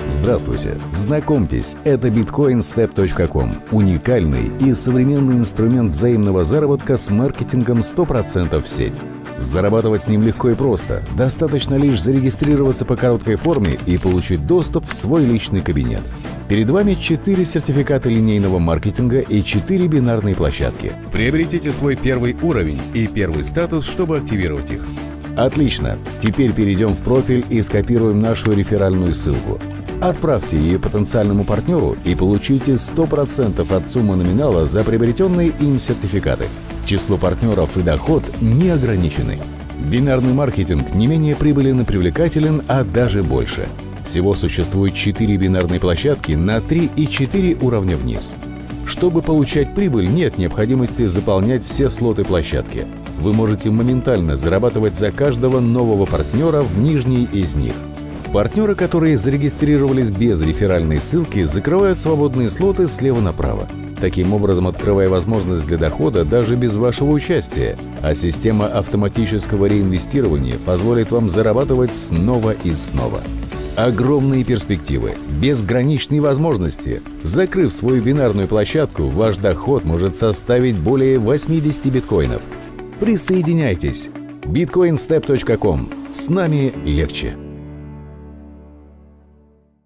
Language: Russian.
Здравствуйте! Знакомьтесь, это bitcoinstep.com – уникальный и современный инструмент взаимного заработка с маркетингом 100% в сеть. Зарабатывать с ним легко и просто. Достаточно лишь зарегистрироваться по короткой форме и получить доступ в свой личный кабинет. Перед вами 4 сертификата линейного маркетинга и 4 бинарные площадки. Приобретите свой первый уровень и первый статус, чтобы активировать их. Отлично! Теперь перейдем в профиль и скопируем нашу реферальную ссылку. Отправьте ее потенциальному партнеру и получите 100% от суммы номинала за приобретенные им сертификаты. Число партнеров и доход не ограничены. Бинарный маркетинг не менее прибылен и привлекателен, а даже больше. Всего существует 4 бинарные площадки на 3 и 4 уровня вниз. Чтобы получать прибыль, нет необходимости заполнять все слоты площадки. Вы можете моментально зарабатывать за каждого нового партнера в нижней из них. Партнеры, которые зарегистрировались без реферальной ссылки, закрывают свободные слоты слева направо, таким образом открывая возможность для дохода даже без вашего участия, а система автоматического реинвестирования позволит вам зарабатывать снова и снова. Огромные перспективы, безграничные возможности. Закрыв свою бинарную площадку, ваш доход может составить более 80 биткоинов. Присоединяйтесь! bitcoinstep.com. С нами легче.